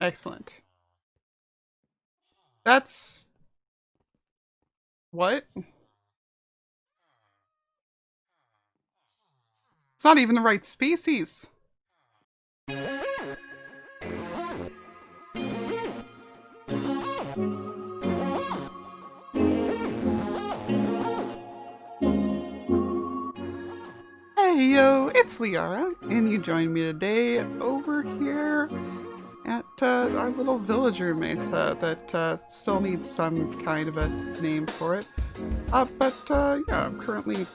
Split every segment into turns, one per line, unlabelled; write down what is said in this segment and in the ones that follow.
Excellent. That's... What? It's not even the right species. Hey yo, it's Lyarrah, and you join me today over here at our little villager mesa that still needs some kind of a name for it. Yeah, I'm currently,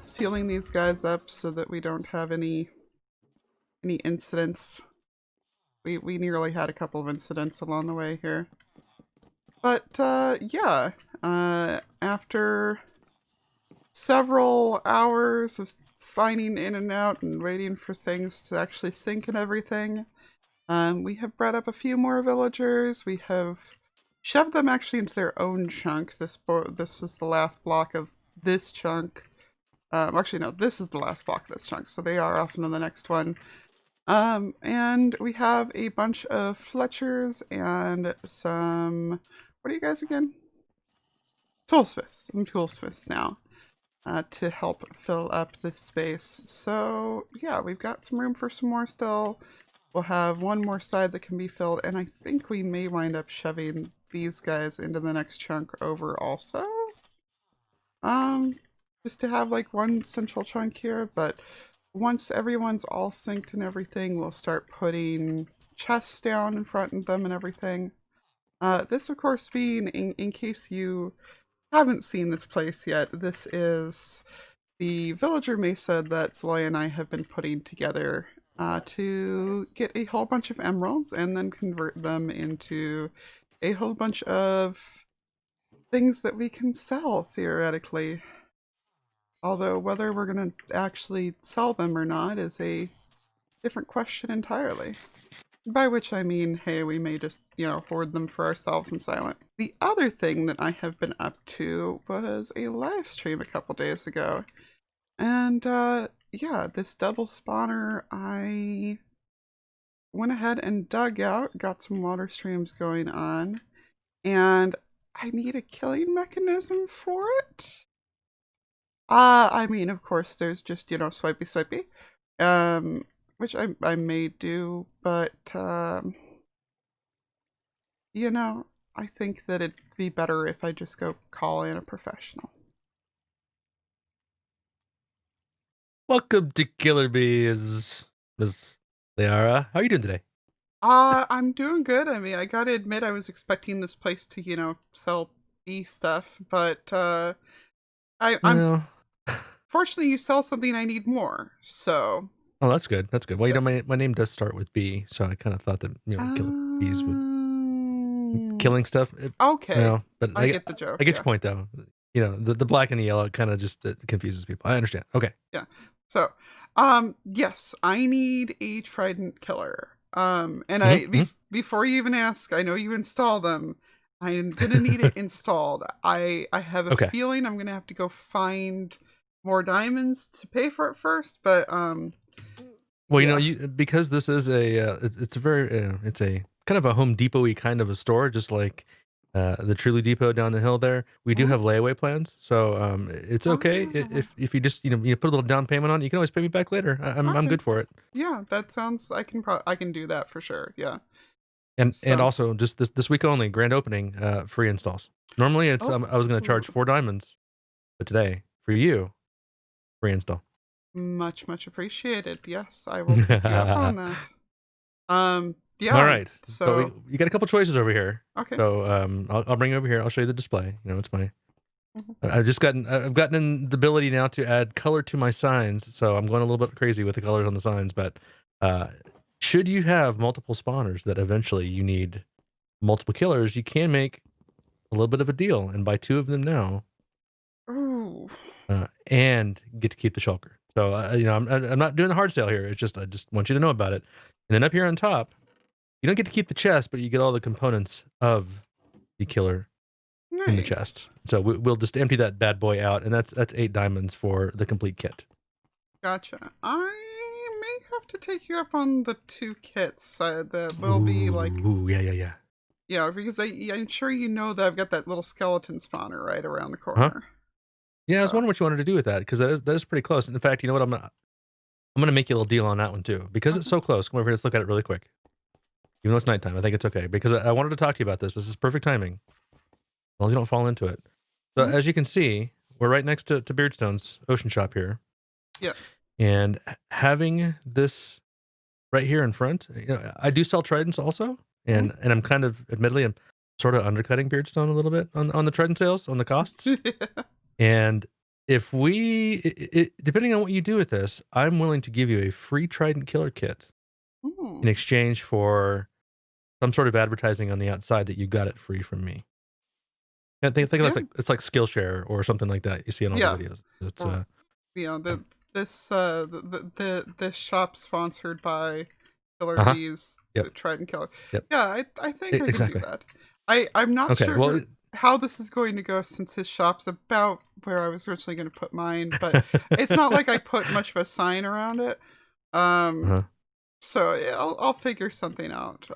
sealing these guys up so that we don't have any incidents. We nearly had a couple of incidents along the way here. But yeah, after several hours of signing in and out and waiting for things to actually sync and everything, we have brought up a few more villagers. We have shoved them actually into their own chunk. This is the last block of this chunk. Actually, no, this is the last block of this chunk, so they are off into the next one. And we have a bunch of Fletchers and some... What are you guys again? Toolsmiths. Some Toolsmiths now. To help fill up this space. So, yeah, we've got some room for some more still. We'll have one more side that can be filled, and I think we may wind up shoving these guys into the next chunk over also. Just to have like one central chunk here, but once everyone's all synced and everything, we'll start putting chests down in front of them and everything. This, of course, being, in case you haven't seen this place yet, this is the villager mesa that Zoe and I have been putting together to get a whole bunch of emeralds and then convert them into a whole bunch of things that we can sell, theoretically. Although whether we're going to actually sell them or not is a different question entirely. By which I mean, hey, we may just, hoard them for ourselves in silent. The other thing that I have been up to was a live stream a couple days ago. And, yeah, this double spawner, I went ahead and dug out, got some water streams going on, and I need a killing mechanism for it. I mean, of course, there's just, swipey, which I may do, but, I think that it'd be better if I just go call in a professional.
Welcome to Killer Bees, Ms. Lyarrah. How are you doing today?
I'm doing good. I mean, I gotta admit, I was expecting this place to, sell bee stuff, but, fortunately, you sell something I need more, so...
Oh, that's good. That's good. Well,
yes.
my name does start with B, so I kind of thought that, Killer Bees would... Killing stuff.
Okay.
But
I get the joke,
I get
yeah.
your point, though. The black and the yellow kind of just confuses people. I understand. Okay.
Yeah. So, yes, I need a trident killer. And before you even ask, I know you install them. I'm gonna need it installed. I have a feeling I'm gonna have to go find more diamonds to pay for it first, but
well, yeah. Because this is it's a kind of a Home Depot-y kind of a store, just like the Truly Depot down the hill there. We do have layaway plans, so it's okay if you just you put a little down payment on it. You can always pay me back later. I'm good for it.
Yeah, that sounds... I can do that for sure. Yeah.
And also just this week only, grand opening, free installs. Normally it's I was going to charge 4 diamonds, but today for you, free install.
Much appreciated. Yes, I will pick you up on that. Yeah.
All right.
So
you got a couple choices over here.
Okay.
So I'll bring you over here. I'll show you the display. It's my... I've gotten the ability now to add color to my signs, so I'm going a little bit crazy with the colors on the signs. But should you have multiple spawners that eventually you need multiple killers, you can make a little bit of a deal and buy 2 of them now.
Ooh.
And get to keep the shulker. So I'm not doing the hard sale here. It's just I just want you to know about it. And then up here on top, you don't get to keep the chest, but you get all the components of the killer in the chest. So we'll just empty that bad boy out, and that's 8 diamonds for the complete kit.
Gotcha. I may have to take you up on the 2 kits. That will be like,
Ooh, yeah.
yeah, because I'm sure you know that I've got that little skeleton spawner right around the
Huh?
corner.
Yeah, I was
So,
wondering what you wanted to do with that because that is pretty close. In fact, you know what? I'm gonna make you a little deal on that one too because it's
okay.
so close. Come over here. Let's look at it really quick. Even though it's nighttime, I think it's okay because I wanted to talk to you about this. This is perfect timing. Well, you don't fall into it. So
Mhm.
as you can see, we're right next to Beardstone's Ocean Shop here,
Yeah.
and having this right here in front, you know, I do sell tridents also,
Mhm.
and I'm kind of, admittedly, I'm sort of undercutting Beardstone a little bit on the trident sales, on the costs. And if we, depending on what you do with this, I'm willing to give you a free trident killer kit in
Mm.
exchange for some sort of advertising on the outside that you got it free from me. And think of
Yeah.
it like it's like Skillshare or something like that you see in all the
Yeah.
videos. It's
Or, you know,
yeah.
this shop sponsored by Killer
Uh-huh.
Bees,
Yep.
the Trident Killer.
Yep.
Yeah, I think I can do
Exactly.
that. I'm not
Okay. Well,
sure how this is going to go since his shop's about where I was originally going to put mine, but it's not like I put much of a sign around it. Um,
uh-huh.
so yeah, I'll figure something out.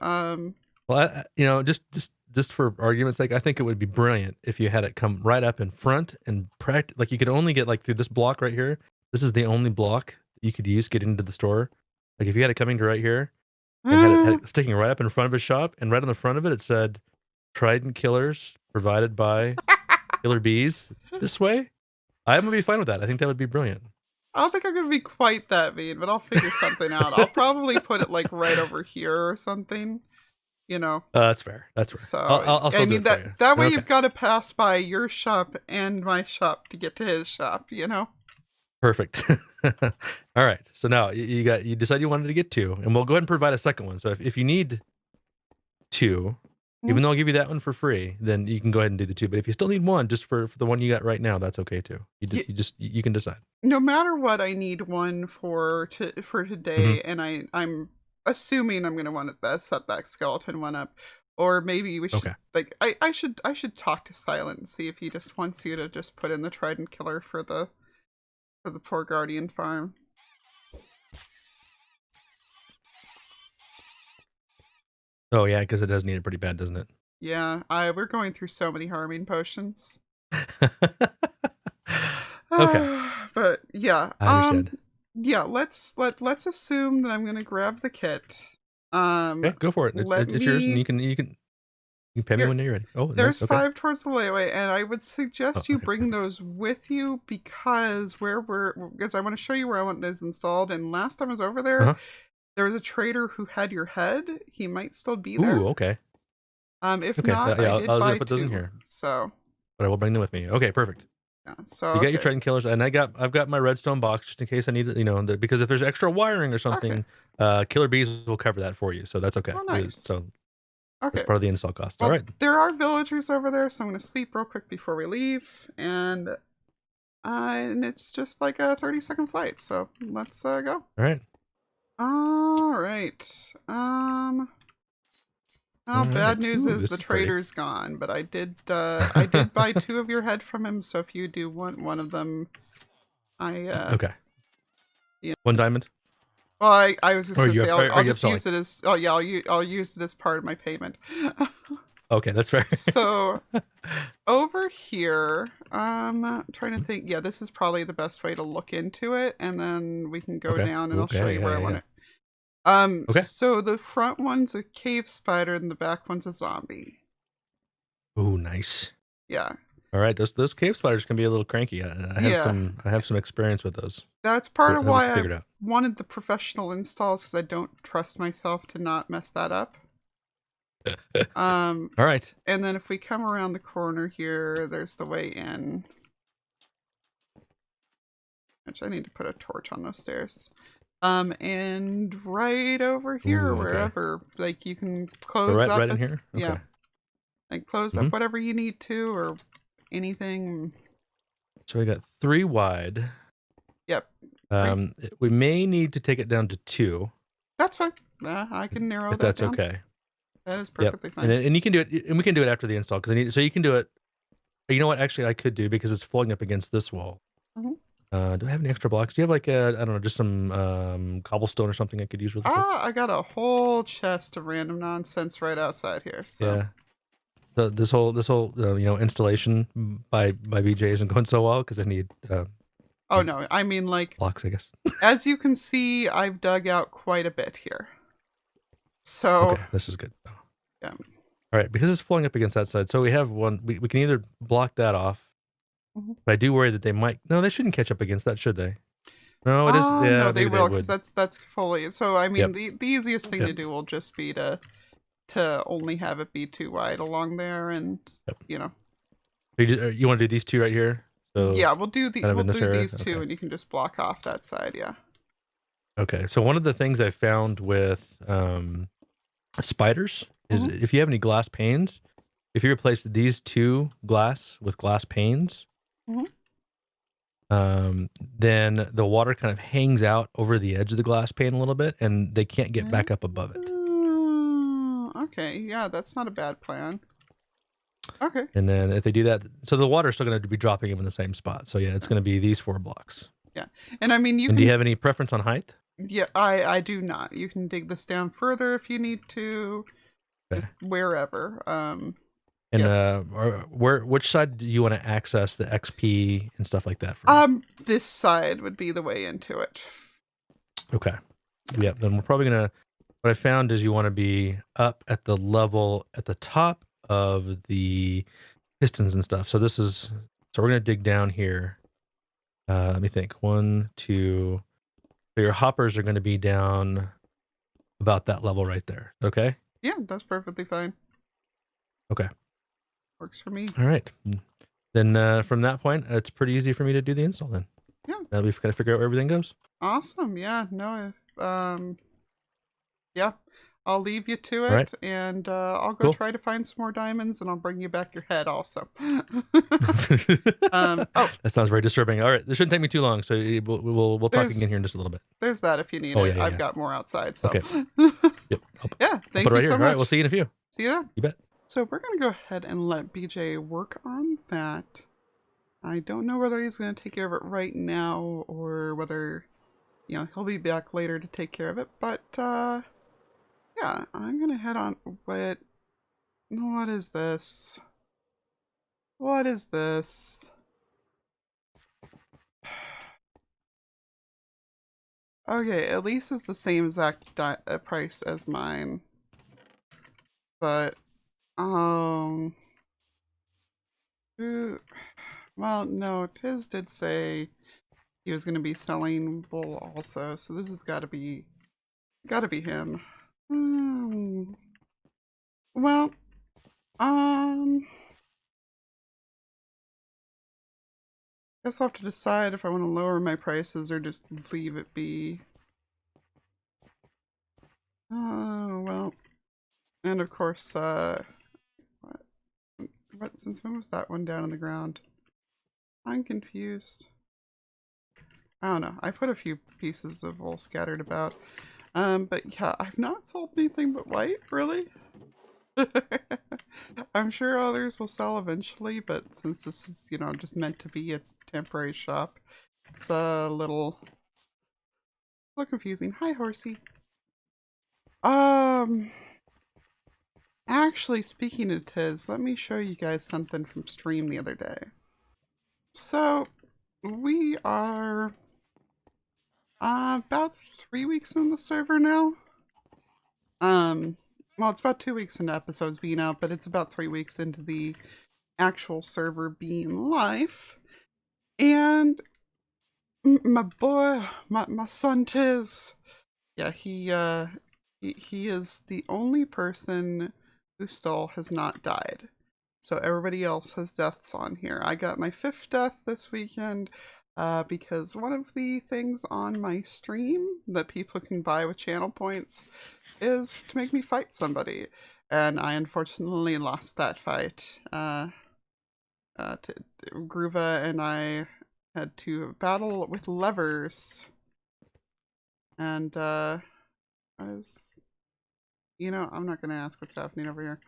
Well, you know, just for argument's sake, I think it would be brilliant if you had it come right up in front and like you could only get like through this block right here. This is the only block that you could use getting into the store. Like if you had it coming to right here and had it sticking right up in front of his shop, and right on the front of it, it said Trident Killers provided by Killer Bees this way. I'm gonna be fine with that. I think that would be brilliant.
I don't think I'm gonna be quite that mean, but I'll figure something out. I'll probably put it like right over here or something, you know.
That's fair. That's fair.
So
I'll
I
still do
mean
it for you.
that way
Okay.
you've got to pass by your shop and my shop to get to his shop, you know.
Perfect. All right. So now you decided you wanted to get 2, and we'll go ahead and provide a second one. So if you need 2,
Mhm.
even though I'll give you that one for free, then you can go ahead and do the 2. But if you still need 1 just for the one you got right now, that's okay too. You can decide.
No matter what, I need one for
Mhm.
today, and I'm assuming I'm gonna want to set that skeleton one up, or maybe we should
Okay.
like I should talk to Silent and see if he just wants you to just put in the Trident Killer for the poor Guardian farm.
Oh yeah, because it does need it pretty bad, doesn't it?
Yeah, we're going through so many harming potions.
Okay.
But yeah,
I understand.
yeah, let's assume that I'm gonna grab the kit.
Okay, go for it.
Let
It's yours, and
me
you can pay me
here.
when you're ready. Oh,
There's
nice. Okay.
5 towards the layaway, and I would
Oh,
suggest you
okay.
bring
Perfect.
those with you because because I want to show you where I want this installed. And last time I was over there,
Uh-huh.
there was a trader who had your head. He might still be there.
Ooh, okay.
If
Okay.
not,
Yeah,
I
I
did
was gonna
buy
put those in
2.
here,
So
but I will bring them with me. Okay, perfect.
yeah, so
You got your
okay,
Trident Killers, and I've got my redstone box just in case I need it, you know, because if there's extra wiring or
okay,
something, Killer Bees will cover that for you, so that's okay.
oh nice.
So that's
Okay,
part of the install cost. All
well
right.
there are villagers over there, so I'm gonna sleep real quick before we leave, and it's just like a 30-second flight. So let's go.
All right.
All right.
All
Well, bad
right.
news
Ooh,
is
this
the
is pretty.
trader's gone, but I did buy 2 of your head from him, so if you do want one of them,
Okay.
yeah.
1 diamond?
Well, I was just
Or
gonna say
are
I'll
you
just
upselling?
use it as I'll use it as part of my payment.
Okay, that's fair.
So over here, trying to think. Yeah, this is probably the best way to look into it, and then we can go
Okay.
down and I'll show
Okay,
you
yeah,
where I
yeah,
want
yeah.
it.
Okay.
So the front one's a cave spider and the back one's a zombie.
Ooh, nice.
Yeah.
All right, those cave spiders
S-
can be a little cranky.
Yeah.
I have some experience with those.
That's part
I
of
know what
why
you
I
figured out.
wanted the professional installs because I don't trust myself to not mess that up. Um,
All right.
and then if we come around the corner here, there's the way in, which I need to put a torch on those stairs. And right over here,
Ooh, okay.
wherever, like you can
So
close up
right in
as,
here?
yeah,
Okay.
like close up
Mhm.
whatever you need to or anything.
So we got 3 wide.
Yep. Right.
We may need to take it down to 2,
That's fine. I can narrow
if
that
that's
down.
okay.
That is
Yep.
perfectly
And
fine.
and you can do it, and we can do it after the install because I need. So you can do it. You know what? Actually, I could do because it's flowing up against this wall.
Mhm.
Do I have any extra blocks? Do you have like I don't know, just some cobblestone or something I could use really quick?
I got a whole chest of random nonsense right outside here, so.
Yeah. This whole installation by BJ isn't going so well because I need
Oh no, I mean, like,
blocks, I guess.
as you can see, I've dug out quite a bit here. So,
Okay, this is good.
yeah.
All right, because it's flowing up against that side, so we have one. We can either block that off,
Mhm.
but I do worry that they might. No, they shouldn't catch up against that, should they? No, it is.
No,
Yeah,
they
maybe they
will, because
would.
that's fully. So, I mean,
Yep.
the easiest thing
Yep.
to do will just be to only have it be too wide along there, and
Yep.
you know.
You want to do these two right here? So
Yeah,
kind of
we'll
in this
do
area.
these two,
Okay.
and you can just block off that side. Yeah.
Okay. So one of the things I found with spiders is
Hmm.
if you have any glass panes, if you replace these two glass with glass panes,
Hmm.
then the water kind of hangs out over the edge of the glass pane a little bit, and they can't get back up above it.
Okay, yeah, that's not a bad plan. Okay.
And then if they do that, so the water's still going to be dropping them in the same spot. So yeah, it's going to be these 4 blocks.
Yeah, and I mean, you
And do you
can.
have any preference on height?
Yeah, I do not. You can dig this down further if you need to,
Okay.
just wherever.
And
Yep.
which side do you want to access the XP and stuff like that from?
This side would be the way into it.
Okay. Yeah. Then we're probably gonna. What I found is you want to be up at the level at the top of the pistons and stuff. So this is. So we're gonna dig down here. Let me think. 1, 2. So your hoppers are going to be down about that level right there. Okay.
Yeah, that's perfectly fine.
Okay.
Works for me.
All right. Then from that point, it's pretty easy for me to do the install. Then
Yeah,
now we've got to figure out where everything goes.
awesome. Yeah, no, yeah, I'll leave you to
All right.
it, and I'll go
Cool.
try to find some more diamonds, and I'll bring you back your head also. Oh,
That sounds very disturbing. All right, this shouldn't take me too long, so we'll talk again here in just a little bit.
there's that if you need
Oh
it.
yeah,
I've
yeah.
got more outside, so.
Okay. Yep.
Yeah,
I'll
thank
put it
you
right here.
so
All right, we'll
much.
see you in a few.
See you then.
You bet.
So we're gonna go ahead and let BJ work on that. I don't know whether he's gonna take care of it right now or whether, he'll be back later to take care of it. But yeah, I'm gonna head on. What is this? What is this? Okay, at least it's the same exact price as mine. But ooh, well, no, Tizz did say he was going to be selling wool also, so this has got to be him. Well, guess I'll have to decide if I want to lower my prices or just leave it be. Oh, well. And of course, since when was that one down on the ground? I'm confused. I don't know. I put a few pieces of wool scattered about. But yeah, I've not sold anything but white, really. I'm sure others will sell eventually, but since this is, just meant to be a temporary shop, it's a little confusing. Hi, horsey. Actually, speaking of Tizz, let me show you guys something from stream the other day. So, we are about 3 weeks on the server now. Well, it's about 2 weeks into episodes being out, but it's about 3 weeks into the actual server being live. And my boy, my son Tizz, yeah, he is the only person who still has not died. So everybody else has deaths on here. I got my 5th death this weekend because one of the things on my stream that people can buy with channel points is to make me fight somebody. And I unfortunately lost that fight. Groova and I had to battle with levers. And I was, I'm not going to ask what's happening over here.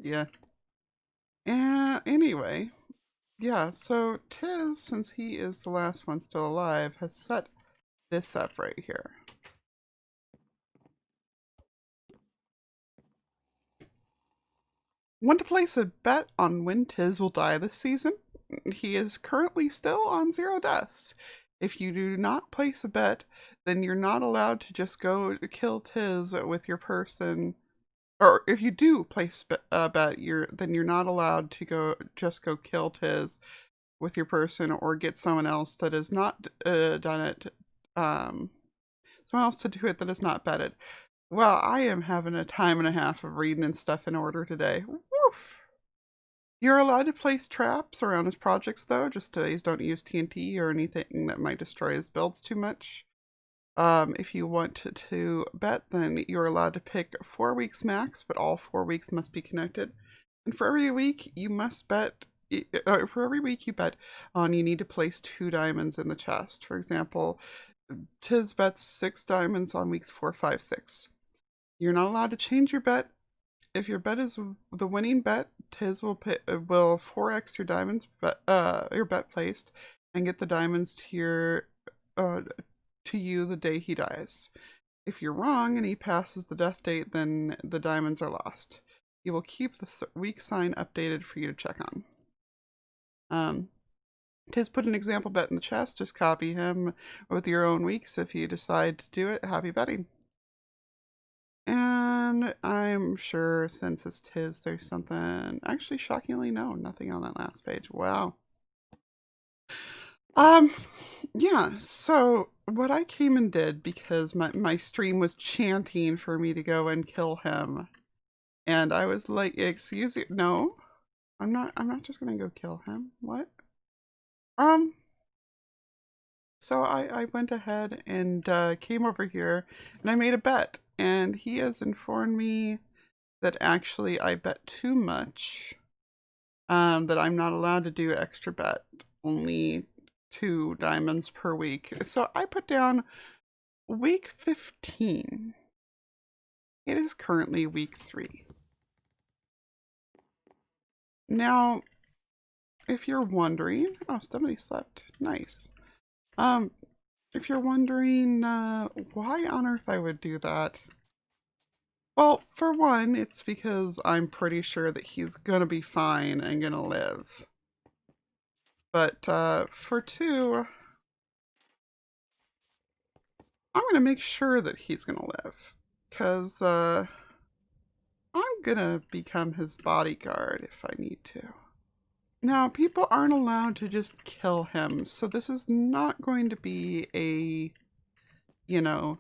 Yeah. Anyway, Yeah, so Tizz, since he is the last one still alive, has set this up right here. Want to place a bet on when Tizz will die this season? He is currently still on 0 deaths. If you do not place a bet, then you're not allowed to just go kill Tizz with your person. Or if you do place a bet, then you're not allowed to go kill Tizz with your person, or get someone else that has not done it. Someone else to do it that is not betted. Well, I am having a time and a half of reading and stuff in order today. Woof. You're allowed to place traps around his projects, though, just please don't use TNT or anything that might destroy his builds too much. If you want to bet, then you're allowed to pick 4 weeks max, but all 4 weeks must be connected. And for every week you must bet, for every week you bet on, you need to place 2 diamonds in the chest. For example, Tizz bets 6 diamonds on weeks 4, 5, 6. You're not allowed to change your bet. If your bet is the winning bet, Tizz will 4x your diamonds, your bet placed, and get the diamonds to you the day he dies. If you're wrong and he passes the death date, then the diamonds are lost. You will keep the week sign updated for you to check on. Tizz put an example bet in the chest. Just copy him with your own weeks. If you decide to do it, happy betting. And I'm sure since it's Tizz, there's something. Actually, shockingly, no, nothing on that last page. Wow. Yeah, so what I came and did, because my stream was chanting for me to go and kill him, and I was like, excuse you, no, I'm not just gonna go kill him. What? So I went ahead and came over here and I made a bet, and he has informed me that actually I bet too much, that I'm not allowed to do extra bet, only 2 diamonds per week. So I put down week 15. It is currently week 3. Now, if you're wondering, oh, somebody slept. Nice. If you're wondering why on earth I would do that, well, for one, it's because I'm pretty sure that he's gonna be fine and gonna live. But for 2, I'm gonna make sure that he's gonna live, because I'm gonna become his bodyguard if I need to. Now, people aren't allowed to just kill him, so this is not going to be a, you know,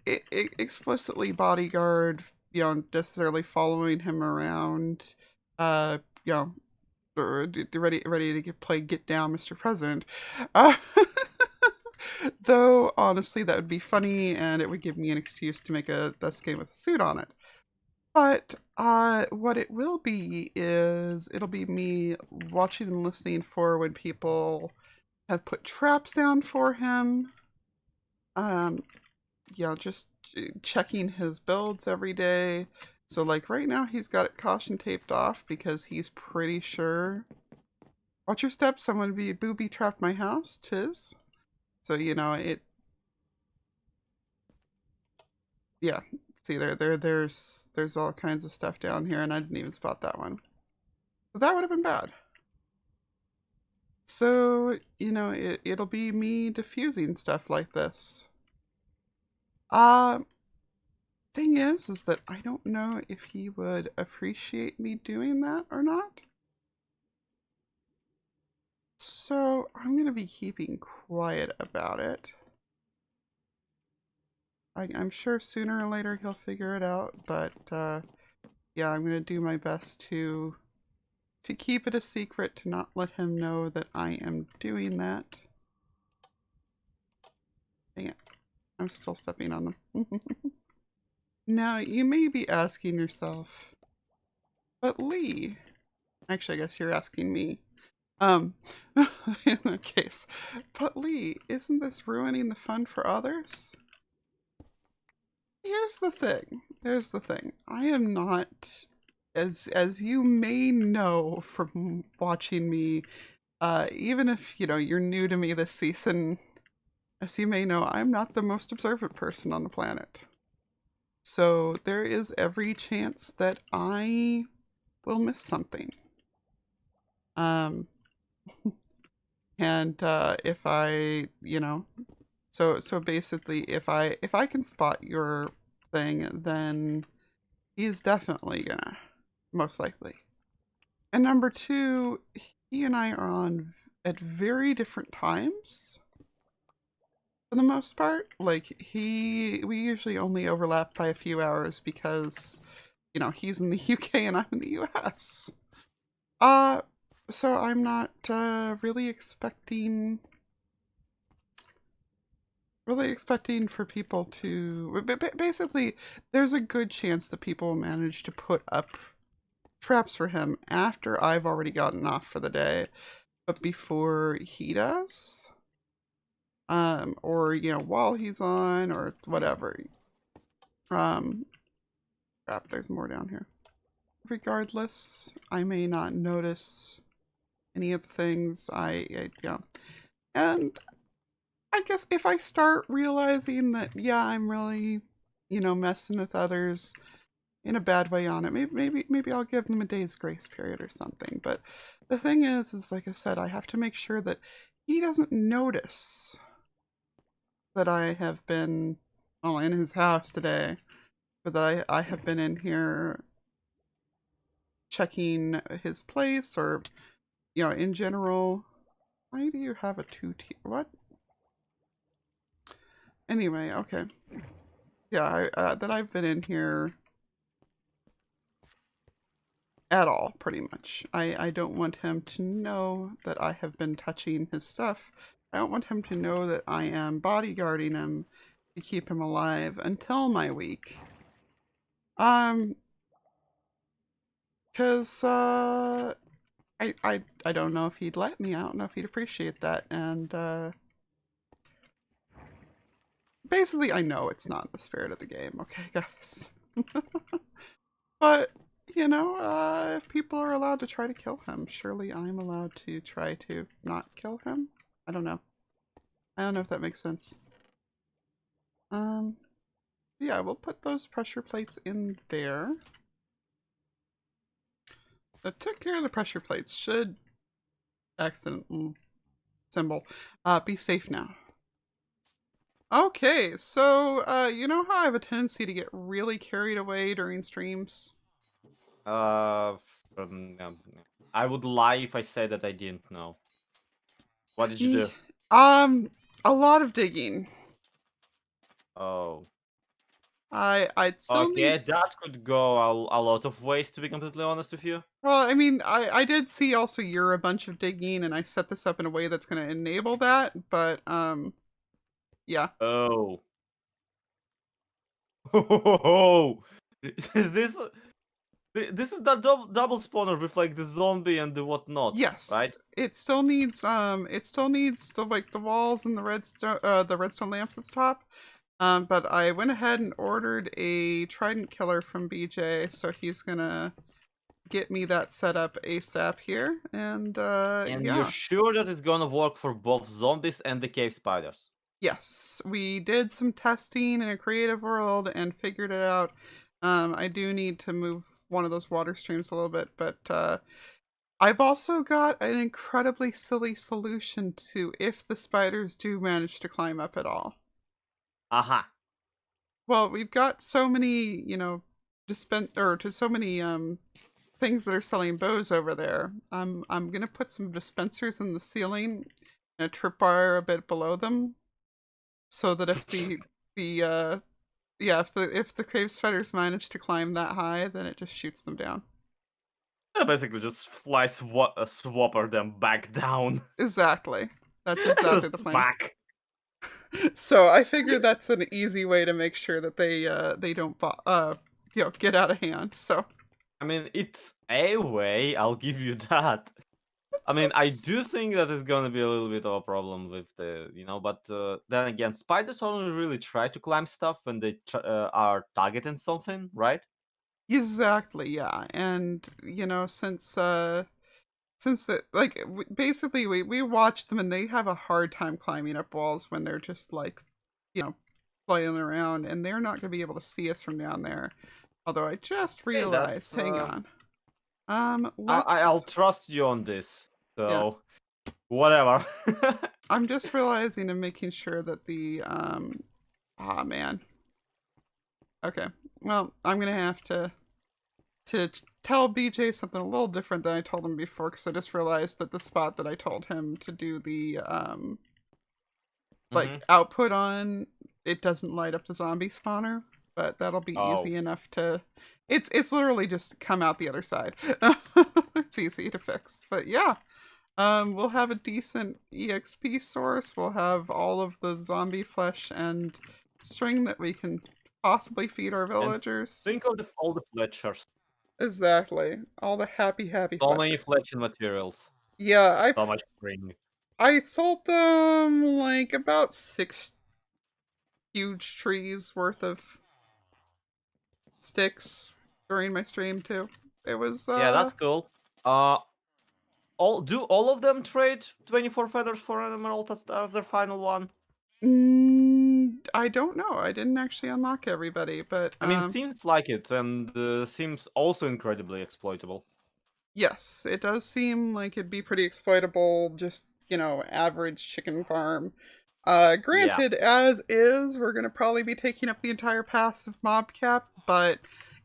explicitly bodyguard, necessarily following him around, ready to play Get Down, Mr. President. Though, honestly, that would be funny, and it would give me an excuse to make a dust game with a suit on it. But what it will be is it'll be me watching and listening for when people have put traps down for him. Just checking his builds every day. So like right now he's got it caution taped off because he's pretty sure. Watch your steps, someone booby trapped my house, Tizz. So yeah. See, there's all kinds of stuff down here, and I didn't even spot that one. So that would have been bad. So, it'll be me diffusing stuff like this. Thing is that I don't know if he would appreciate me doing that or not. So I'm going to be keeping quiet about it. I'm sure sooner or later he'll figure it out, but yeah, I'm going to do my best to keep it a secret, to not let him know that I am doing that. Dang it. I'm still stepping on them. Now, you may be asking yourself, but Lee, actually, I guess you're asking me. In that case, but Lee, isn't this ruining the fun for others? Here's the thing. I am not as you may know from watching me, even if, you're new to me this season, as you may know, I'm not the most observant person on the planet. So there is every chance that I will miss something. Um, and if I, so basically, if I can spot your thing, then he's definitely gonna, most likely. And number two, he and I are on at very different times for the most part. Like we usually only overlap by a few hours because, he's in the UK and I'm in the US. Uh, so I'm not really expecting for people to. Basically, there's a good chance that people will manage to put up traps for him after I've already gotten off for the day, but before he does. Or while he's on, or whatever. Crap, there's more down here. Regardless, I may not notice any of the things yeah. And I guess if I start realizing that, yeah, I'm really, messing with others in a bad way on it, maybe I'll give them a day's grace period or something. But the thing is like I said, I have to make sure that he doesn't notice that I have been, well, in his house today, but that I have been in here checking his place, or, in general. Why do you have a 2-tier? What? Anyway, okay. Yeah, that I've been in here at all, pretty much. I don't want him to know that I have been touching his stuff. I don't want him to know that I am bodyguarding him to keep him alive until my week. Because, I don't know if he'd let me. I don't know if he'd appreciate that. And, basically, I know it's not the spirit of the game, okay, guys? But, if people are allowed to try to kill him, surely I'm allowed to try to not kill him? I don't know. I don't know if that makes sense. Yeah, we'll put those pressure plates in there. I took care of the pressure plates. Should accident symbol. Be safe now. Okay, so you know how I have a tendency to get really carried away during streams?
Um, I would lie if I said that I didn't know. What did you do?
A lot of digging.
Oh.
I still
Okay,
need.
that could go a lot of ways, to be completely honest with you.
Well, I mean, I did see also you're a bunch of digging, and I set this up in a way that's going to enable that, but, yeah.
Oh. Oh. Is this... This is that double spawner with like the zombie and the whatnot, right?
Yes, it still needs like the walls and the redstone lamps at the top. But I went ahead and ordered a trident killer from BJ, so he's gonna get me that set up ASAP here. And
And you're
yeah.
sure that it's gonna work for both zombies and the cave spiders?
Yes, we did some testing in a creative world and figured it out. I do need to move one of those water streams a little bit, but I've also got an incredibly silly solution to if the spiders do manage to climb up at all.
Aha.
Well, we've got so many, so many things that are selling bows over there. I'm gonna put some dispensers in the ceiling and a tripwire a bit below them, so that if if the cave spiders manage to climb that high, then it just shoots them down.
Basically just fly swapper them back down.
Exactly. That's exactly the
Just
plan.
back.
So I figured that's an easy way to make sure that they don't get out of hand. So
I mean, it's a way, I'll give you that. I mean, I do think that it's gonna be a little bit of a problem with the, but then again, spiders only really try to climb stuff when they are targeting something, right?
Exactly, yeah. And, you know, since that, like, basically, we watch them and they have a hard time climbing up walls when they're just like, you know, playing around, and they're not going to be able to see us from down there. Although I just
Hey, that's
realized, hang on.
I'll
Let's,
trust you on this.
yeah,
So whatever.
I'm just realizing and making sure that ah, man. Okay. Well, I'm going to have to tell BJ something a little different than I told him before, because I just realized that the spot that I told him to do the,
Hmm.
like, output on, it doesn't light up the zombie spawner, but that'll be
Oh,
easy enough to, it's literally just come out the other side. It's easy to fix, but yeah. We'll have a decent EXP source, we'll have all of the zombie flesh and string that we can possibly feed our
and
villagers.
think of all the Fletchers.
Exactly. All the happy
So many
Fletchers.
Fletching materials.
Yeah,
So much spring.
I sold them like about 6 huge trees worth of sticks during my stream too. It was
Yeah, that's cool. All of them trade 24 feathers for an emerald as their final one?
I don't know. I didn't actually unlock everybody, but
I mean, seems like it, and seems also incredibly exploitable.
yes, it does seem like it'd be pretty exploitable, just, you know, average chicken farm.
Yeah,
Granted, as is, we're gonna probably be taking up the entire passive mob cap, but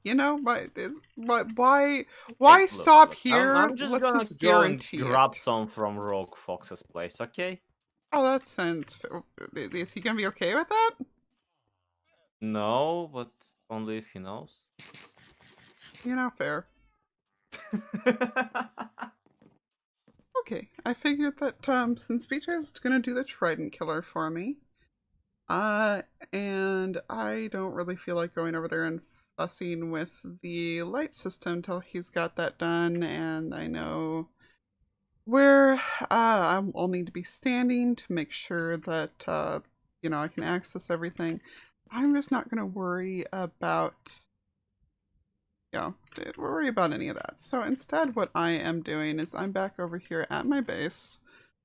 you know,
hey,
why
look,
stop
look.
here?
I'm just
Let's
gonna
just
go and
guarantee
grab
it.
some from Rogue Fox's place, okay?
Oh, that sounds. Is he gonna be okay with that?
No, but only if he knows.
You know, fair. Okay, I figured that since BJ is gonna do the trident killer for me, Uh, and I don't really feel like going over there and fussing with the light system till he's got that done, and I know where I'll need to be standing to make sure that, you know, I can access everything. I'm just not going to worry about, you know, worry about any of that. So instead, what I am doing is I'm back over here at my base.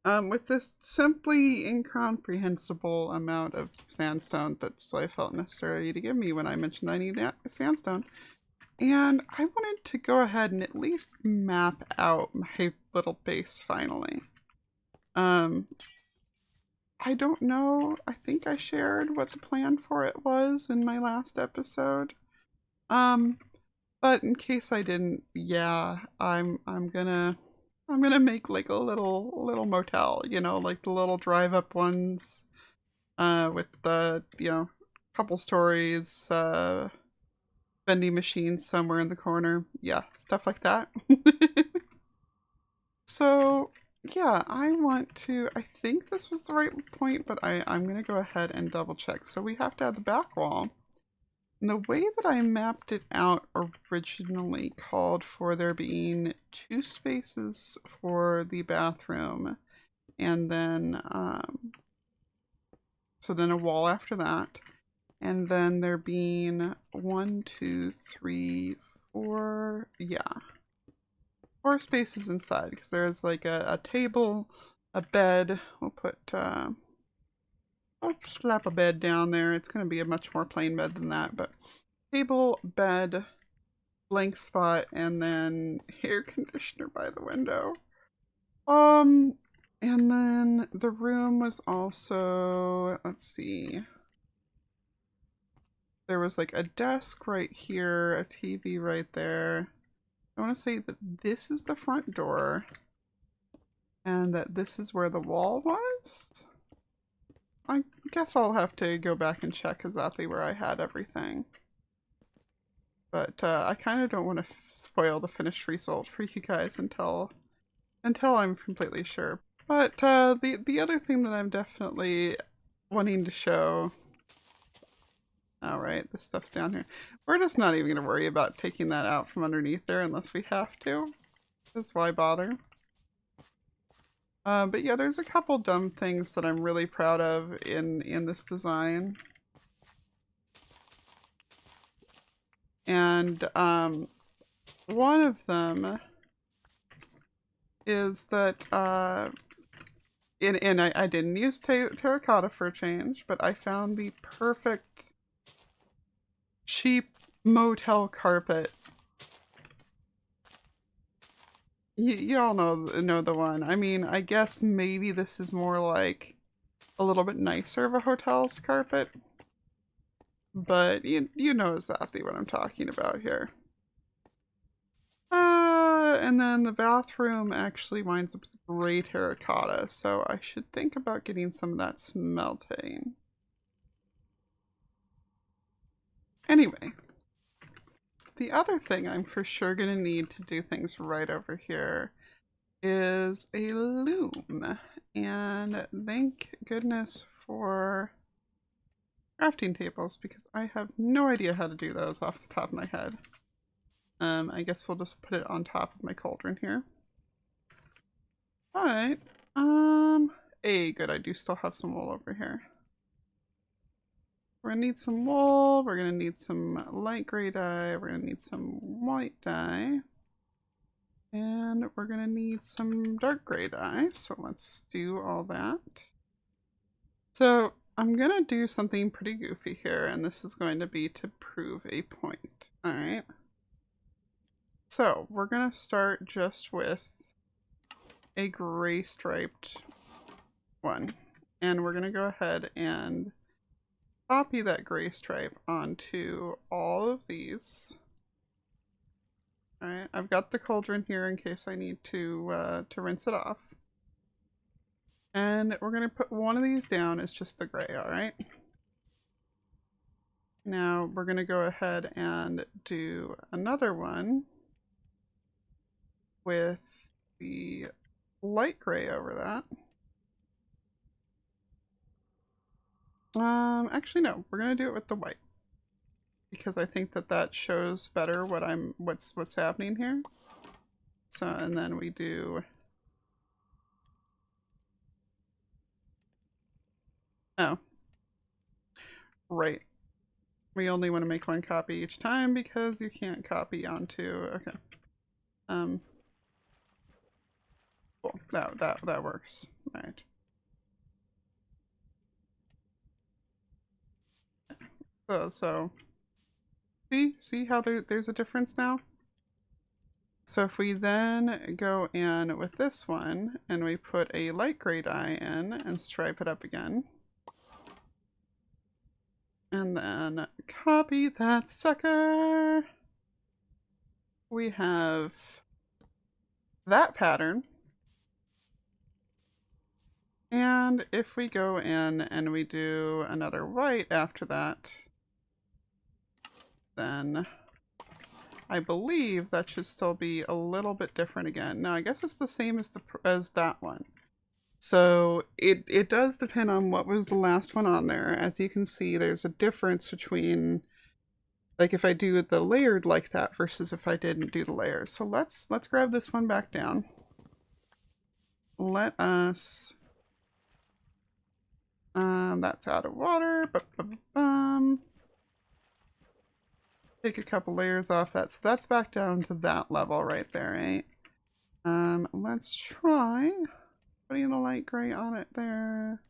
With this simply incomprehensible amount of sandstone that I felt necessary to give me when I mentioned I need sandstone. And I wanted to go ahead and at least map out my little base finally. I don't know. I think I shared what the plan for it was in my last episode. Um, but in case I didn't, yeah, I'm gonna make like a little motel, you know, like the little drive up ones, with the, you know, couple stories, vending machines somewhere in the corner. Yeah, stuff like that. So yeah, I think this was the right point, but I'm gonna go ahead and double check. So we have to have the back wall. And the way that I mapped it out originally called for there being 2 spaces for the bathroom, and then, so then a wall after that, and then there being 1, 2, 3, 4, yeah, 4 spaces inside, because there's like a table, a bed, we'll put, I'll slap a bed down there, it's going to be a much more plain bed than that, but table, bed, blank spot, and then air conditioner by the window. And then the room was also, let's see, there was like a desk right here, a TV right there. I want to say that this is the front door, and that this is where the wall was. I guess I'll have to go back and check exactly where I had everything. But I kind of don't want to spoil the finished result for you guys until I'm completely sure. But the other thing that I'm definitely wanting to show. All right, this stuff's down here. We're just not even going to worry about taking that out from underneath there unless we have to. Just why bother? But yeah, there's a couple dumb things that I'm really proud of in this design. And one of them is that and I didn't use terracotta for a change, but I found the perfect cheap motel carpet. You all know the one. I mean, I guess maybe this is more like a little bit nicer of a hotel's carpet, but you know exactly what I'm talking about here. And then the bathroom actually winds up with gray terracotta, so I should think about getting some of that smelting. Anyway, the other thing I'm for sure going to need to do things right over here is a loom. And thank goodness for crafting tables, because I have no idea how to do those off the top of my head. I guess we'll just put it on top of my cauldron here. But, good, I do still have some wool over here. We're gonna need some wool, we're gonna need some light gray dye, we're gonna need some white dye, and we're gonna need some dark gray dye, so let's do all that. So, I'm gonna do something pretty goofy here, and this is going to be to prove a point, alright? So, we're gonna start just with a gray striped one, and we're gonna go ahead and copy that gray stripe onto all of these. Alright, I've got the cauldron here in case I need to rinse it off. And we're gonna put one of these down as just the gray, alright? Now we're gonna go ahead and do another one with the light gray over that. Actually no, we're gonna do it with the white, because I think that that shows better what's happening here. So, and then we do, oh, right. We only want to make one copy each time because you can't copy onto, okay. Cool, that works, right. So see how there's a difference now? So if we then go in with this one and we put a light gray dye in and stripe it up again, and then copy that sucker, we have that pattern. And if we go in and we do another white after that, then I believe that should still be a little bit different again. Now I guess it's the same as that one. So it does depend on what was the last one on there. As you can see, there's a difference between, like, if I do the layered like that versus if I didn't do the layers. So let's grab this one back down. Let us, that's out of water. Take a couple layers off that. So that's back down to that level right there, right? Let's try putting the light gray on it there.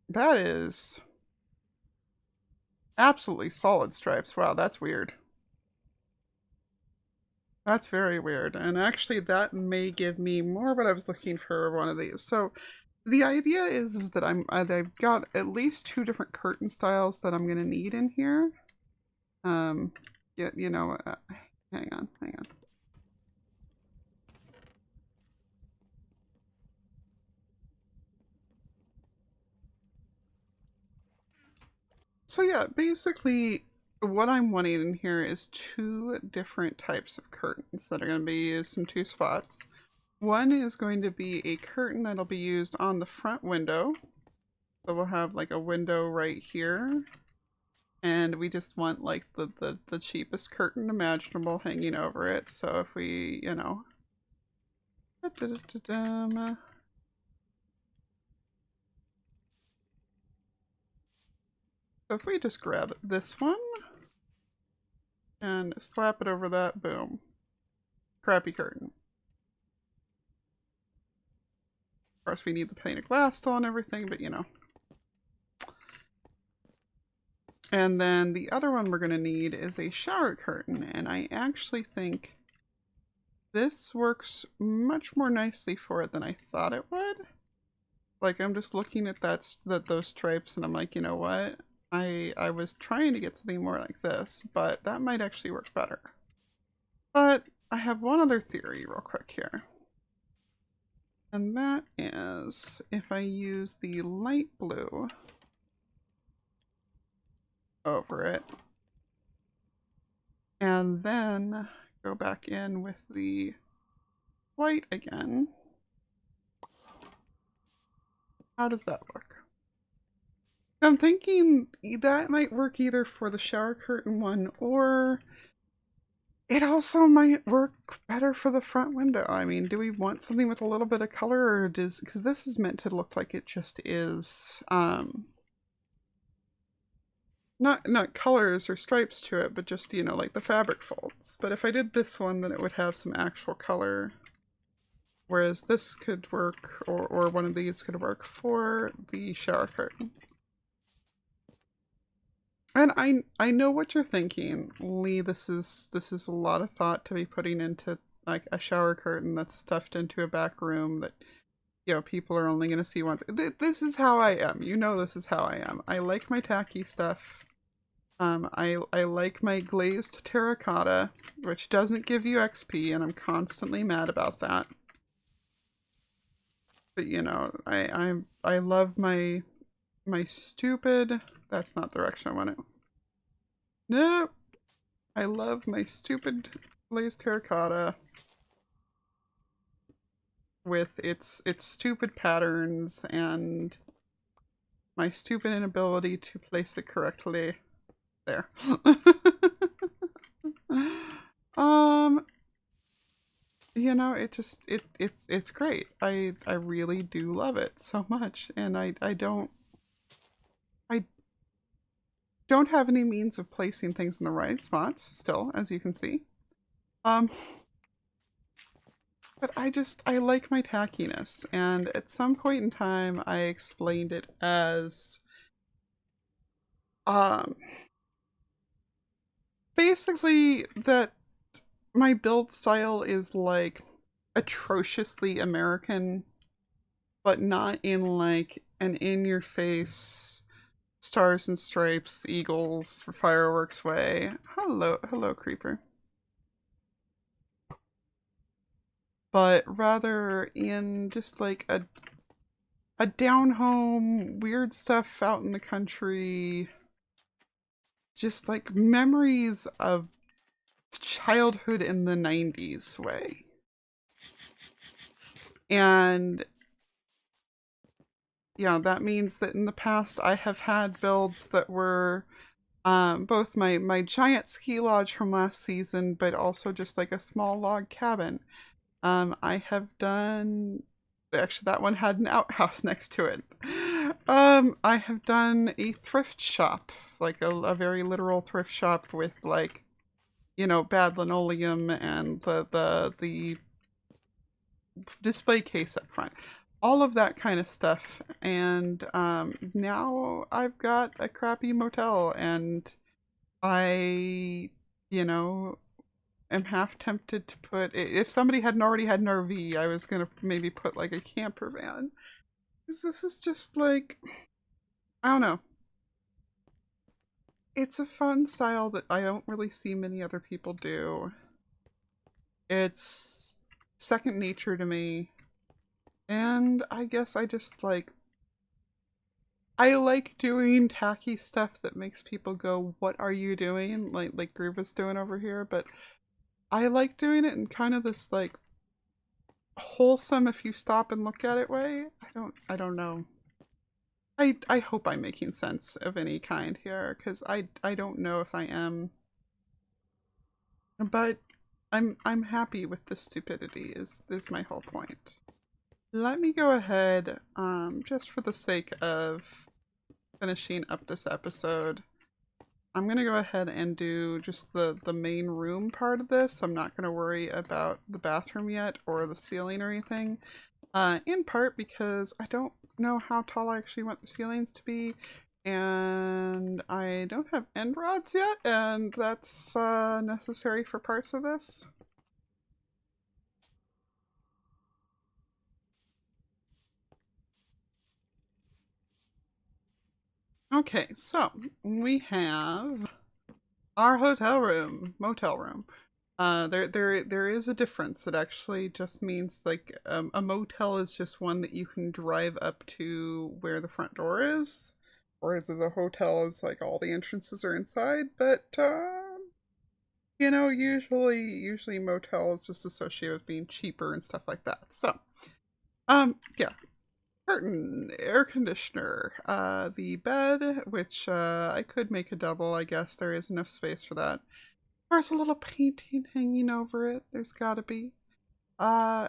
That is absolutely solid stripes. Wow, that's weird. That's very weird. And actually that may give me more what I was looking for one of these. So the idea is that I've got at least 2 different curtain styles that I'm going to need in here. Yeah, you know, hang on. So yeah, basically what I'm wanting in here is 2 different types of curtains that are going to be used in 2 spots. One is going to be a curtain that'll be used on the front window. So we'll have like a window right here. And we just want like the cheapest curtain imaginable hanging over it. So if we, you know, So if we just grab this one and slap it over that, boom. Crappy curtain. Of course, we need the pane of glass still and everything, but you know. And then the other one we're going to need is a shower curtain, and I actually think this works much more nicely for it than I thought it would. Like, I'm just looking at those stripes, and I'm like, you know what? I was trying to get something more like this, but that might actually work better. But I have one other theory real quick here. And that is, if I use the light blue over it, and then go back in with the white again, how does that look? I'm thinking that might work either for the shower curtain one, or it also might work better for the front window. I mean, do we want something with a little bit of color, or does, because this is meant to look like it just is, not colors or stripes to it, but just, you know, like the fabric folds. But if I did this one, then it would have some actual color. Whereas this could work, or one of these could work for the shower curtain. And I know what you're thinking, Lee. This is a lot of thought to be putting into like a shower curtain that's stuffed into a back room that, you know, people are only going to see once. This is how I am. You know, this is how I am. I like my tacky stuff. I like my glazed terracotta, which doesn't give you XP, and I'm constantly mad about that. But you know, I love my stupid. That's not the direction I want it. Nope. I love my stupid glazed terracotta with its stupid patterns and my stupid inability to place it correctly. There. You know, it's great. I really do love it so much, and I don't have any means of placing things in the right spots still, as you can see. But I like my tackiness, and at some point in time I explained it as basically that my build style is like atrociously American, but not in like an in-your-face stars and stripes, eagles, fireworks way. Hello, creeper. But rather in just like a down home, weird stuff out in the country, just like memories of childhood in the 90s way. And yeah, that means that in the past I have had builds that were both my giant ski lodge from last season, but also just like a small log cabin. I have done, actually that one had an outhouse next to it. I have done a thrift shop, like a very literal thrift shop with like, you know, bad linoleum and the display case up front. All of that kind of stuff. And now I've got a crappy motel, and I, you know, am half tempted to put, if somebody hadn't already had an RV, I was going to maybe put like a camper van. Because this is just like, I don't know. It's a fun style that I don't really see many other people do. It's second nature to me. And I guess I just like, I like doing tacky stuff that makes people go, what are you doing? Like Groove is doing over here. But I like doing it in kind of this like wholesome, if you stop and look at it way. I don't know. I hope I'm making sense of any kind here, because I don't know if I am. But I'm happy with the stupidity is my whole point. Let me go ahead, just for the sake of finishing up this episode, I'm going to go ahead and do just the main room part of this. I'm not going to worry about the bathroom yet or the ceiling or anything. In part because I don't know how tall I actually want the ceilings to be. And I don't have end rods yet, and that's necessary for parts of this. Okay, so we have our hotel room, motel room. There is a difference. It actually just means like a motel is just one that you can drive up to where the front door is, whereas a hotel is like all the entrances are inside. But you know, usually motel is just associated with being cheaper and stuff like that. So, yeah. Curtain, air conditioner, the bed, which I could make a double, I guess there is enough space for that. There's a little painting hanging over it, there's gotta be. I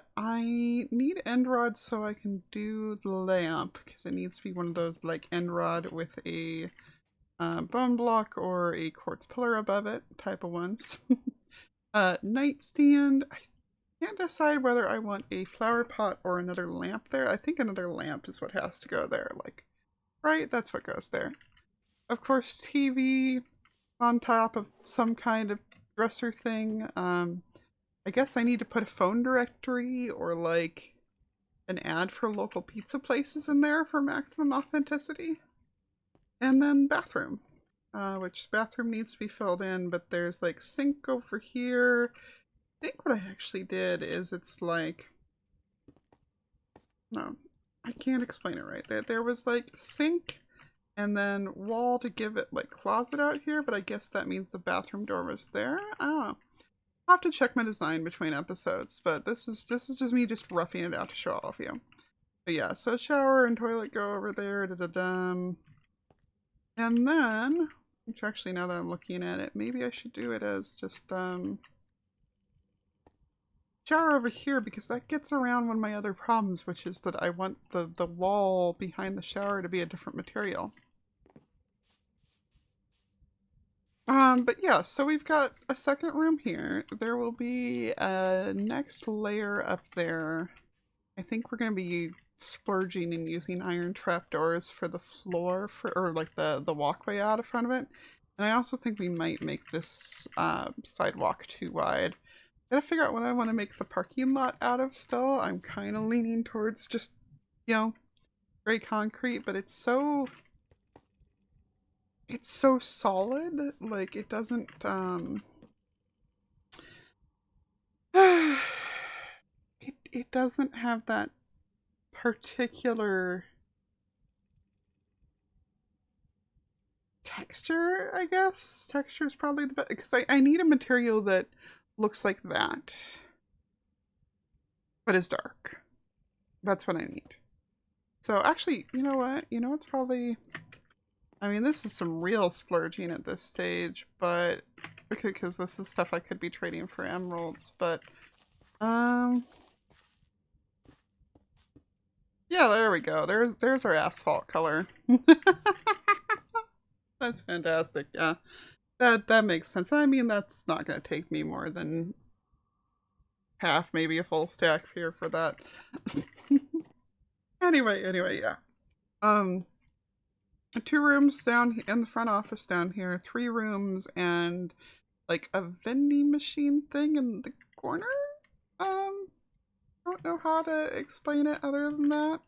need end rods so I can do the lamp, because it needs to be one of those like end rod with a bone block or a quartz pillar above it type of ones. Nightstand, I can't decide whether I want a flower pot or another lamp there. I think another lamp is what has to go there, like, right? That's what goes there. Of course, TV on top of some kind of dresser thing. I guess I need to put a phone directory or like an ad for local pizza places in there for maximum authenticity. And then bathroom, which bathroom needs to be filled in, but there's like sink over here. I think what I actually did is it's like, no, I can't explain it right. There was like sink and then wall to give it like closet out here, but I guess that means the bathroom door was there. I don't know. I'll have to check my design between episodes, but this is just me just roughing it out to show all of you. But yeah, so shower and toilet go over there, da-da-dum. And then, which actually now that I'm looking at it, maybe I should do it as just, shower over here, because that gets around one of my other problems, which is that I want the wall behind the shower to be a different material. But yeah, so we've got a second room here. There will be a next layer up there. I think we're going to be splurging and using iron trapdoors for the floor, or like the walkway out of front of it. And I also think we might make this sidewalk too wide. Gotta figure out what I want to make the parking lot out of still. I'm kind of leaning towards just, you know, gray concrete, but it's so solid, like it doesn't it doesn't have that particular texture, I guess. Texture is probably the best, because I need a material that looks like that, but is dark. That's what I need. So actually, you know what? You know what's probably... I mean, this is some real splurging at this stage, but... because this is stuff I could be trading for emeralds, but... yeah, there we go. There's our asphalt color. That's fantastic, yeah. That makes sense. I mean, that's not going to take me more than half, maybe a full stack here for that. Anyway, yeah. 2 rooms down in the front office down here, 3 rooms, and like a vending machine thing in the corner? Don't know how to explain it other than that.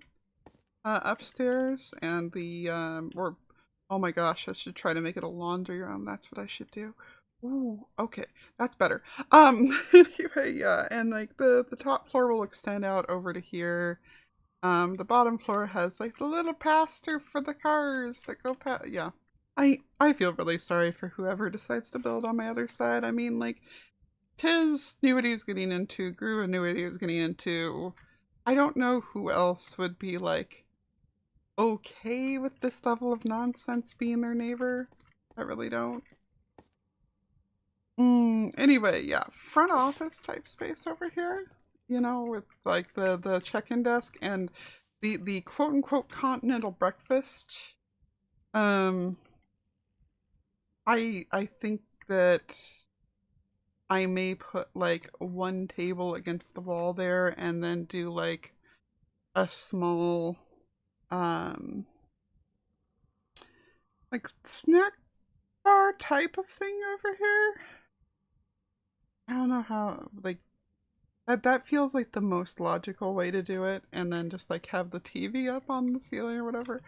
Upstairs, and the, or, oh my gosh, I should try to make it a laundry room. That's what I should do. Ooh, okay, that's better. Anyway, yeah, and like the top floor will extend out over to here. The bottom floor has like the little pasture for the cars that go past. Yeah, I feel really sorry for whoever decides to build on my other side. I mean, like, Tizz knew what he was getting into, Gruba knew what he was getting into. I don't know who else would be like okay with this level of nonsense being their neighbor. I really don't. Anyway, yeah, front office type space over here, you know, with like the check-in desk and the quote-unquote continental breakfast. I think that I may put like one table against the wall there and then do like a small like snack bar type of thing over here. I don't know how, like, that feels like the most logical way to do it, and then just like have the TV up on the ceiling or whatever.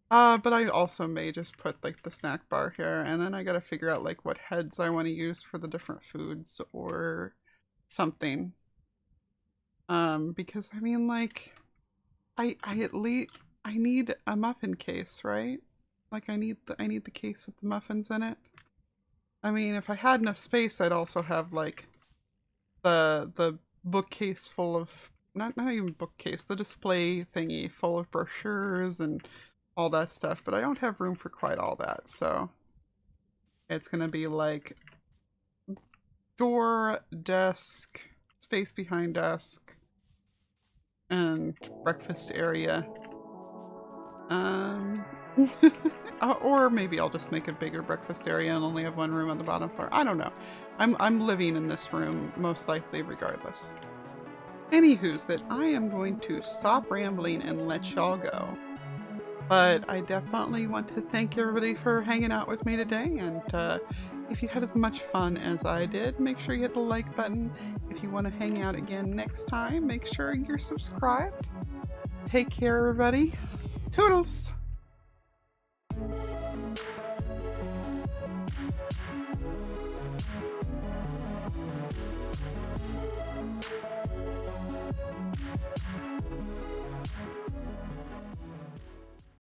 But I also may just put like the snack bar here, and then I gotta figure out like what heads I want to use for the different foods or something. Because I mean, like, I at least I need a muffin case, right? Like I need the case with the muffins in it. I mean, if I had enough space, I'd also have like the bookcase full of not even bookcase, the display thingy full of brochures and all that stuff, but I don't have room for quite all that, so it's gonna be like door, desk, space behind desk, and breakfast area. Or maybe I'll just make a bigger breakfast area and only have one room on the bottom floor. I don't know. I'm living in this room most likely regardless. Anywho's that I am going to stop rambling and let y'all go. But I definitely want to thank everybody for hanging out with me today, and if you had as much fun as I did, make sure you hit the like button. If you want to hang out again next time, make sure you're subscribed. Take care, everybody. Toodles!